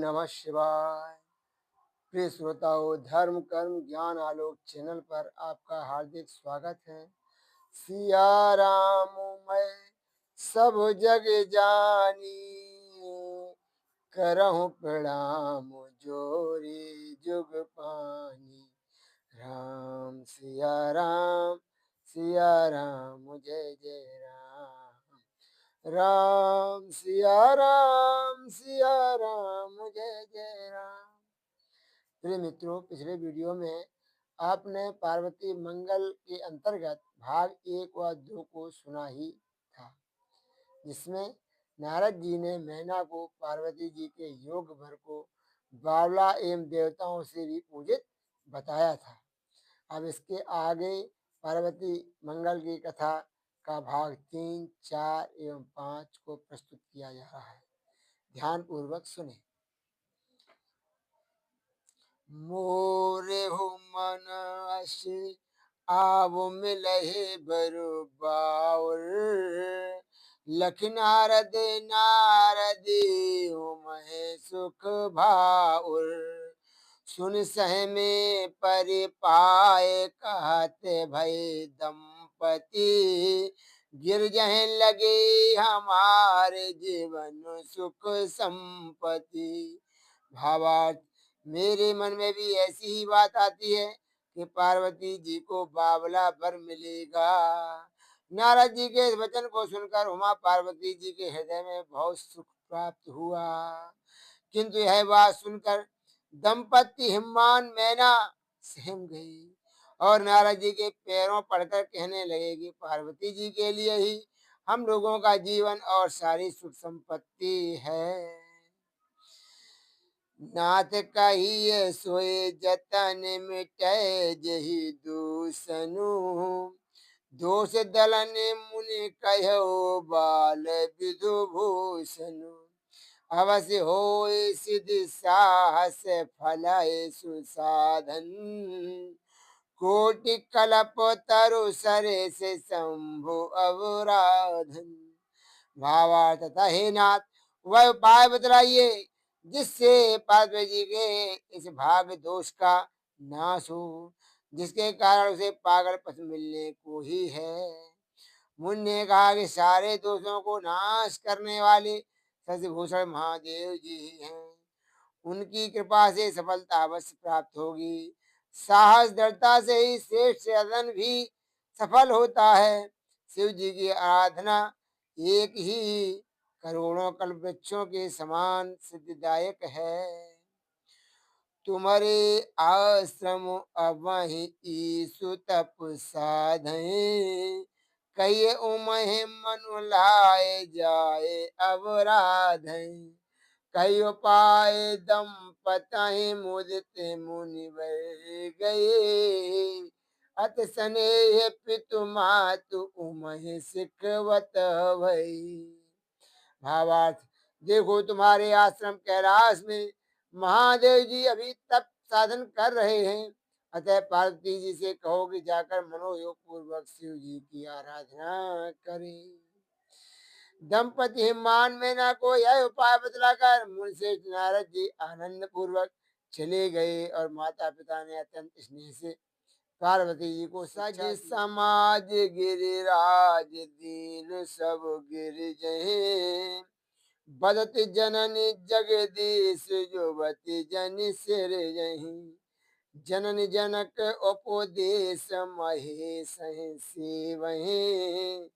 नमः शिवाय। प्रिय श्रोताओं, धर्म कर्म ज्ञान आलोक चैनल पर आपका हार्दिक स्वागत है। सिया राम मैं सब जग जानी, करहूं प्रणाम जोरी जुग पानी। राम सिया राम जय जय राम सिया राम जय जय राम। प्रिय मित्रों, पिछले वीडियो में आपने पार्वती मंगल के अंतर्गत भाग 1 व 2 को सुना ही था, जिसमें नारद जी ने मैना को पार्वती जी के योग भर को बावला एवं देवताओं से भी पूजित बताया था। अब इसके आगे पार्वती मंगल की कथा का भाग 3, 4 एवं 5 को प्रस्तुत किया जा रहा है। ध्यान पूर्वक सुने। मोरे हो मन असे आवो मिलहे बरु बाउर, लख नारद हो महे सुख भाउर। सुन सह में परि पाए कहते भई दंपति, गिर जहे लगे हमारे जीवन सुख संपत्ति। भावार्थ, मेरे मन में भी ऐसी ही बात आती है कि पार्वती जी को बावला वर मिलेगा। नारद जी के इस वचन को सुनकर उमा पार्वती जी के हृदय में बहुत सुख प्राप्त हुआ, किंतु यह बात सुनकर दंपति हिम्मान मैना सहम गई और नारद जी के पैरों पड़कर कहने लगे कि पार्वती जी के लिए ही हम लोगों का जीवन और सारी सुख संपत्ति है। नाथ कहिए सोए जतन मिटै जहि दूसनु, दोष दलन मुनि कहो बाल विधु भूषनु। अवश्य होय सिद्धि साहस फलय सुसाधन, कोटि कलप तरु सरे से शंभु अवराधन। भावार्थ तथा हे नाथ, वह उपाय बतलाइए जिससे पार्वती जी के इस भाग दोष का नाश हो, जिसके कारण उसे पागल पथ मिलने को ही है। मुनि ने कहा कि सारे दोषों को नाश करने वाले शशिभूषण महादेव जी ही हैं। उनकी कृपा से सफलता अवश्य प्राप्त होगी। साहस दृढ़ता से ही श्रेष्ठ साधन भी सफल होता है। शिव जी की आराधना एक ही करोड़ों कल्प वृक्षों के समान सिद्धिदायक है। तुम्हारे आश्रम अवहि ईसु तप साधे, कहिए उमहि मनु लाए जाए अवराधे। कई उपाय दंपतहि मुदित मुनिवर गए, अत स्नेह पितु मातु उमहि सिखवत भई। भावार्थ, देखो तुम्हारे आश्रम कैलाश में महादेव जी अभी तप साधन कर रहे हैं, अतः पार्वती जी से कहो कि जाकर मनोयोग पूर्वक शिव जी की आराधना करें। दंपति हिमान मैना को यह उपाय बतलाकर मुनिश्रेष्ठ नारद जी आनंद पूर्वक चले गए और माता पिता ने अत्यंत स्नेह से पार्वती जी को सज समाज गिरिराज दीन सब गिर जहे, बदत जननी जगदीश जुबती जन सिर जही। जननी जनक उपदेश महेश सेवहि,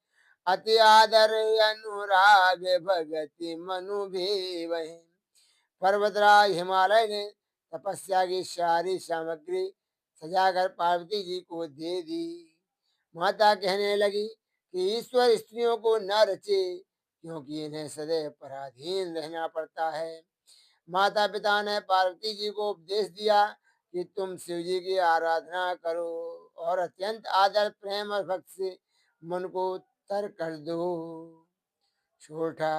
अति आदर अनुराग भगति मनु भेवहि। पर्वतराज हिमालय ने तपस्या की सारी सामग्री सजाकर पार्वती जी को दे दी। माता कहने लगी कि ईश्वर स्त्रियों को न रचे, क्योंकि इन्हें सदैव पराधीन रहना पड़ता है। माता पिता ने पार्वती जी को उपदेश दिया कि तुम शिव जी की आराधना करो और अत्यंत आदर प्रेम और भक्ति से मन को तर कर दो। छोटा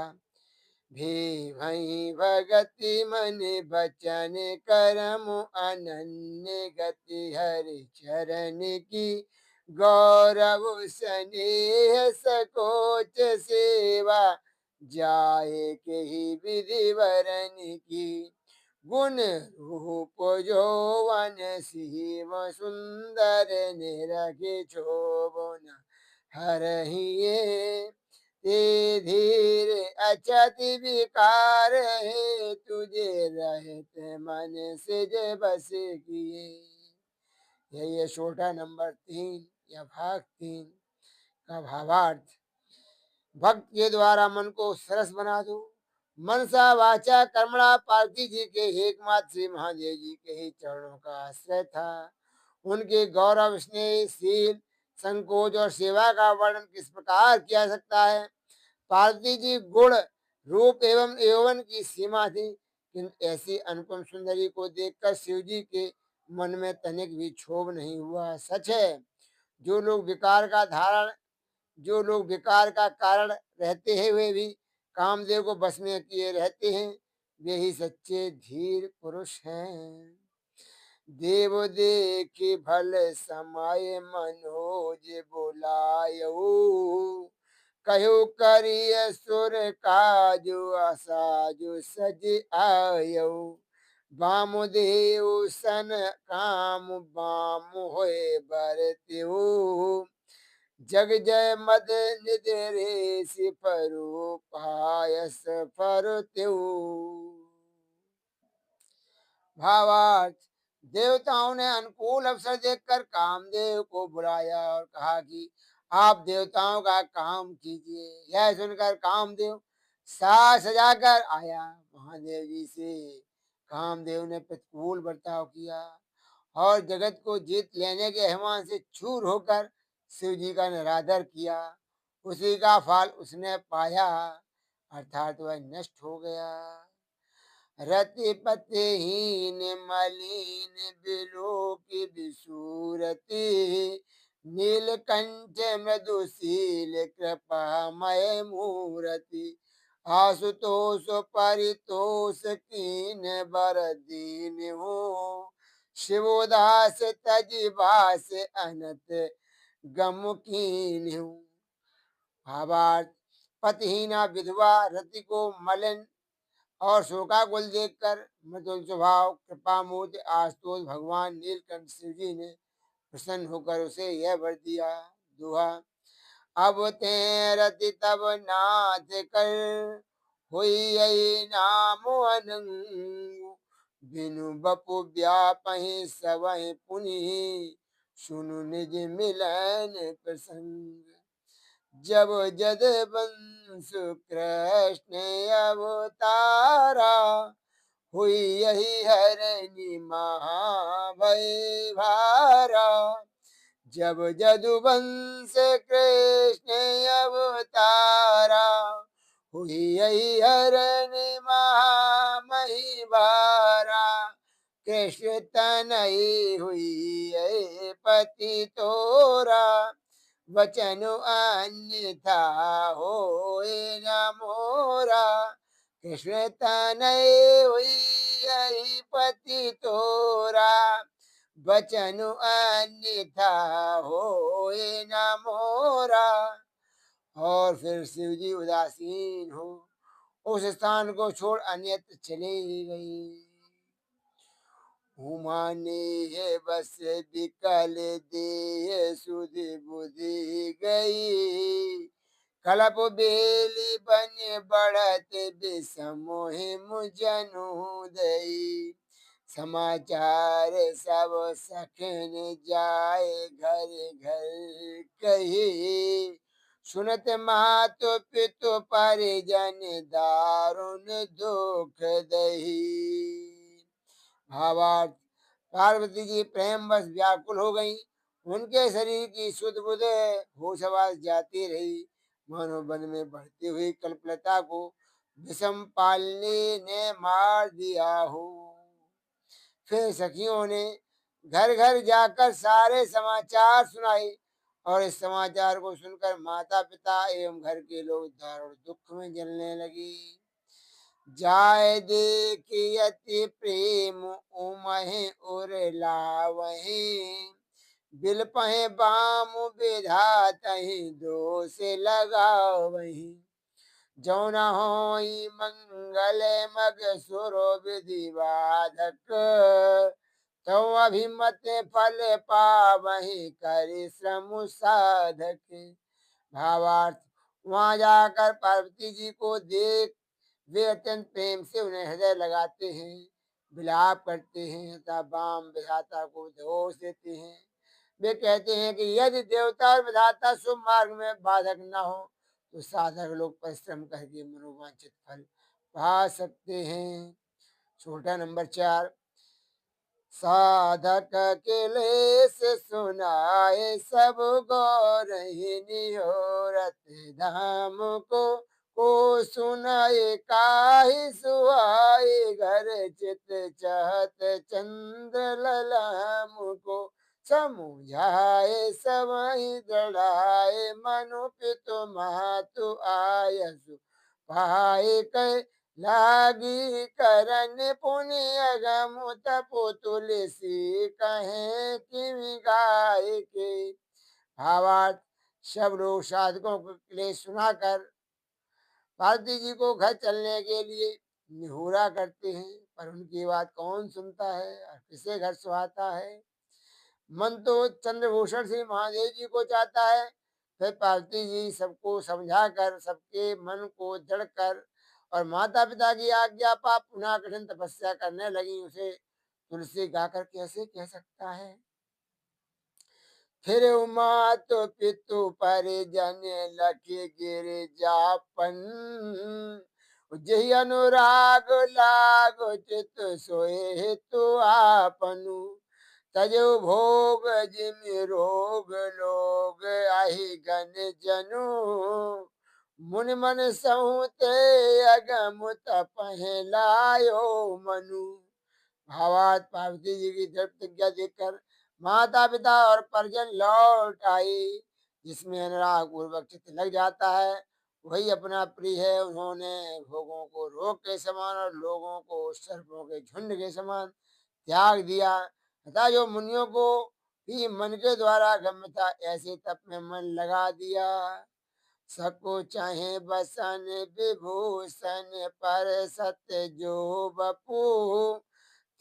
भी भई भगति मन बचन करम अनन्य गति, हरि चरण की गौरव स्नेह सकोच सेवा, जाए के ही विधि वरन की। गुण रूप यौवन शिव सुंदर निरखि शोभन हरहिए ते धीर अचति विकार है तुझे रहते मन से जे बस किए। यही है छोटा नंबर 3 या भाग 3 का भावार्थ। भक्त के द्वारा मन को सरस बना दो। मनसा वाचा कर्मणा पार्थी जी के एकमात्र श्री महादेव जी के ही चरणों का आश्रय था। उनके गौरव स्नेह शील संकोच और सेवा का वर्णन किस प्रकार किया सकता है। पार्वती जी गुण रूप एवं यौवन की सीमा थी, किंतु ऐसी अनुपम सुंदरी को देखकर शिव जी के मन में तनिक भी क्षोभ नहीं हुआ। सच है, जो लोग विकार का धारण जो लोग विकार का कारण रहते हैं वे भी कामदेव को बस में किए रहते हैं, वे ही सच्चे धीर पुरुष हैं। देव देखि भल समाय मनोज बुलायो कहो करिय सुर काजु असाजु सज आयो वामुदेव सन काम बाम होए बरत्यो जग जय मद निधि रे फरु पायस फरु त्यो। भावार्थ। देवताओं ने अनुकूल अवसर देखकर कामदेव को बुलाया और कहा कि आप देवताओं का काम कीजिए। यह सुनकर कामदेव साज सजाकर आया। महादेव जी से कामदेव ने प्रतिकूल बर्ताव किया और जगत को जीत लेने के अभिमान से चूर होकर शिव जी का निरादर किया। उसी का फल उसने पाया, अर्थात वह नष्ट हो गया। रतिपतिहीन मलिन बिलोकी विसूरति नीलकंठ मृदुशील कृपामय मूरति आशुतोष परितोष कीन बर दीन हो शिवोदास तजिबास अनत गम कीन हूँ। भावार्थ। पतिहीना विधवा रति को मलिन और शोकाकुल देखकर मृदुल स्वभाव कृपामूर्ति आशुतोष भगवान नीलकंठ शिव जी ने प्रसन्न होकर उसे यह वर दिया। दुहा। अब ते रति तब नाथ कर हुई यही नाम अनंग बिनु बपु व्यापहि सवहि पुनि सुनु निज मिलन प्रसंग जब जद बंसु कृष्ण अवतारा हुई यही हरणी महाभय भारा जब जदुवंश कृष्ण अवतारा हुई यही हरणी महामही भारा कृष्ण तनई हुई यही पति तोरा वचन अन्यथा होए न मोरा कृष्ण तनय हुई यही पति तोरा वचन अन्यथा होए न मोरा। और फिर शिव जी उदासीन हो उस स्थान को छोड़ अन्यत्र चले गई। हुमाने है बस विकल देह सुधि बुद्धि गई कलप बेली बन बढ़त बिसमोहि मुझनु दई समाचार सब सखन जाए घर घर कही सुनत मातु पितु परिजन दारुण दुख दही। भावार्थ। पार्वती जी प्रेम बस व्याकुल हो गई। उनके शरीर की शुद्ध बुद्ध होश आवाज जाती रही। मानो वन में बढ़ती हुई कल्पलता को विषम पालने ने मार दिया हो। फिर सखियों ने घर घर जाकर सारे समाचार सुनाए और इस समाचार को सुनकर माता पिता एवं घर के लोग दारुण दुख में जलने लगी। जाय देखी अति प्रेम उमहि उर लावहि बिलपहि बाम विधातहि दोष लगावहि जो न होई मंगल मग सुरो विधि बाधक, तो अभिमत फल पावहि करि श्रम साधक। भावार्थ, वहां जाकर पार्वती जी को देख वे अत्यंत प्रेम से उन्हें हृदय लगाते हैं, विलाप करते हैं तथा बाम विधाता को दोष देते हैं। वे कहते हैं कि यदि देवता और विधाता शुभ मार्ग में बाधक न हो तो साधक लोग परिश्रम करके मनोवांछित फल पा सकते हैं। छोटा नंबर 4, साधक क्लेश सुनाए सब गौर निहोरत, धाम को सुनाए काहि सुहाए, घर चित चाहत चंद्र ललाम को, समुझाए समय दृढ़ाए मनु पितु मातु आयसु पाए कै, लागी करन पुण्य अगम तपो तुलसी कहे किमि गाय के। भावार्थ, सब लोग साधकों को क्लेश सुनाकर पार्वती जी को घर चलने के लिए निहोरा करते हैं, पर उनकी बात कौन सुनता है और किसे घर सुहाता है। मन तो चंद्रभूषण श्री महादेव जी को चाहता है, फिर पार्वती जी सबको समझाकर सबके मन को जड़ कर और माता पिता की आज्ञा पा पुनः कठिन तपस्या करने लगी। उसे तुलसी गाकर कैसे कह सकता है। फिर उमा तो पितु परिजन लखी गिर जापन, जही अनुराग लाग चित सोए हेतु आपनु, तजो भोग जिमि रोग लोग आहि गन जनु, मुनि मन सहुते अगम तपहि लायो मनु। भावार्थ, पार्वती जी की दृढ़ प्रतिज्ञा देखकर माता पिता और परिजन लौट आई, जिसमें अनुराग पूर्वक चित्त लग जाता है वही अपना प्रिय है। उन्होंने भोगों को रोग के समान और लोगों को सर्पों के झुंड के समान त्याग दिया, तथा जो मुनियों को भी मन के द्वारा गम्य था ऐसे तप में मन लगा दिया। सको चाहे बसन विभूषण पर सत्य जो बपू,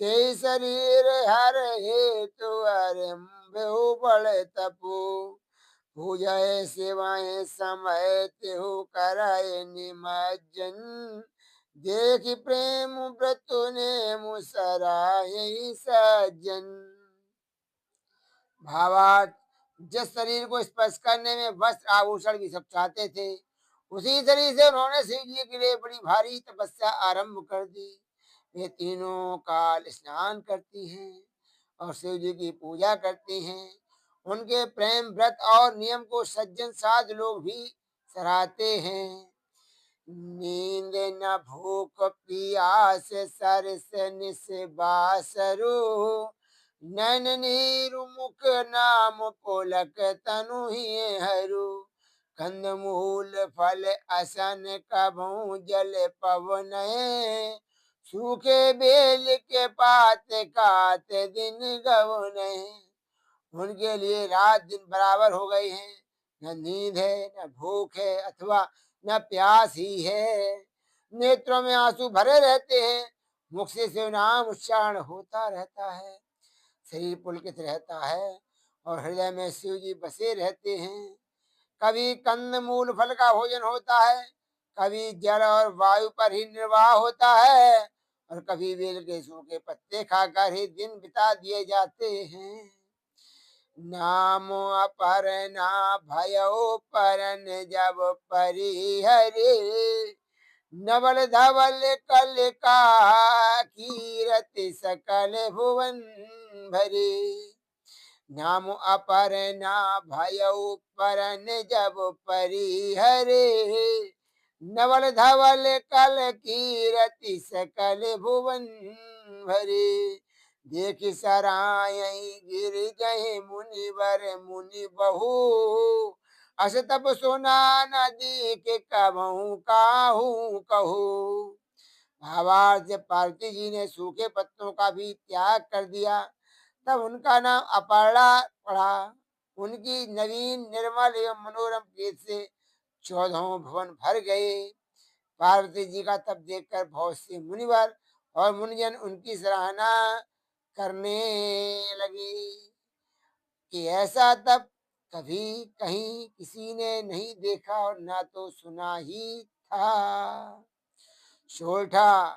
ते शरीर हर हेतु अरम्भु बड़ तपु, पूजय सेवाएं समय तेहु कराए निमज्जन, देख प्रेम व्रत ने मुसराए सज्जन। भावार्थ, जिस शरीर को स्पर्श करने में वस्त्र आभूषण भी सब चाहते थे, उसी शरीर से उन्होंने शिव जी के लिए बड़ी भारी तपस्या आरंभ कर दी। वे तीनों काल स्नान करती हैं और शिव जी की पूजा करती हैं। उनके प्रेम व्रत और नियम को सज्जन साध लोग भी सराहते हैं। नींद न भूख पियास सरस निस बासरु, नैन नीरु मुख नाम पोलक तनु ही हरू, कंद मूल फल असन कभू जल पवन, सूखे बेल के पात कात दिन गवन। उनके लिए रात दिन बराबर हो गए हैं, न नींद है न भूख है अथवा न प्यास ही है। नेत्रों में आंसू भरे रहते हैं, मुख से शिव नाम उच्चारण होता रहता है, शरीर पुलकित रहता है और हृदय में शिव जी बसे रहते हैं। कभी कंद मूल फल का भोजन होता है, कभी जल और वायु पर ही निर्वाह होता है और कभी बेल के सूखे पत्ते खाकर ही दिन बिता दिए जाते हैं। नाम अपर ना भयो परन जब परिहरे, नवल धवल कल का कीरति सकल भुवन भरे। नाम अपर ना भयो परन जब परिहरे, नवल धवल कल कीरति सकल भुवन भरे। देख सराय गिर गए मुनिवर मुनि बहु, अस तप सोना नदी के कबहू काहू कहू। भावार्थ, जब पार्वती जी ने सूखे पत्तों का भी त्याग कर दिया तब उनका नाम अपर्णा पड़ा। उनकी नवीन निर्मल एवं मनोरम गीत से 14 भवन भर गए। पार्वती जी का तप देखकर बहुत से मुनिवर और मुनिजन उनकी सराहना करने लगे कि ऐसा तप कभी कहीं किसी ने नहीं देखा और ना तो सुना ही था। सोठा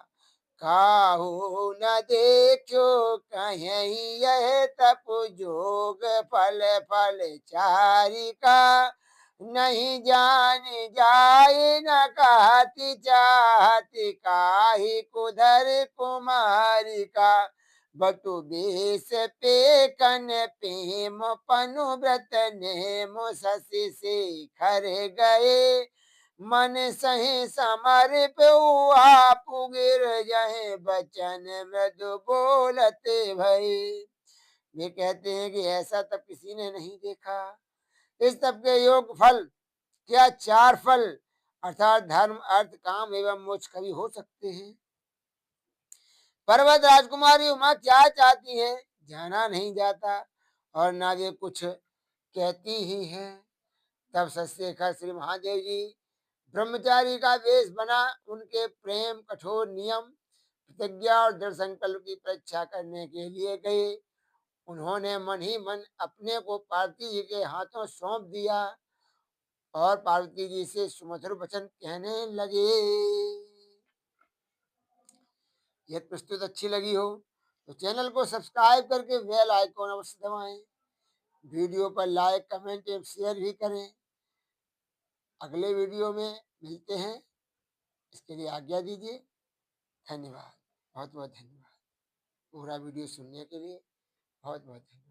काहू न देखो कहीं यह तप जोग फल फल चारिका नहीं जान जाए न कहती चाहती काहि कुधर कुमारी का बटु बेस पे कन प्रेम पनु व्रत ने शशि से खर गए मन सही समर्प आप गिर जाए बचन मृदु बोलते भई। वे कहते हैं कि ऐसा तब किसी ने नहीं देखा। इस तप के योग फल क्या चार फल अर्थात धर्म अर्थ काम एवं मोक्ष कभी हो सकते हैं। पर्वत राजकुमारी उमा क्या चाहती है जाना नहीं जाता और ना वे कुछ कहती ही है। तब सत्यशेखर श्री महादेव जी ब्रह्मचारी का वेश बना उनके प्रेम कठोर नियम प्रतिज्ञा और दृढ़ संकल्प की परीक्षा करने के लिए गए। उन्होंने मन ही मन अपने को पार्वती जी के हाथों सौंप दिया और पार्वती जी से सुमधुर वचन कहने लगे। यह प्रस्तुत अच्छी लगी हो तो चैनल को सब्सक्राइब करके बेल आइकॉन अवश्य दबाएं। वीडियो पर लाइक कमेंट एवं शेयर भी करें। अगले वीडियो में मिलते हैं, इसके लिए आज्ञा दीजिए। धन्यवाद, बहुत बहुत धन्यवाद। पूरा वीडियो सुनने के लिए बहुत बहुत धन्यवाद।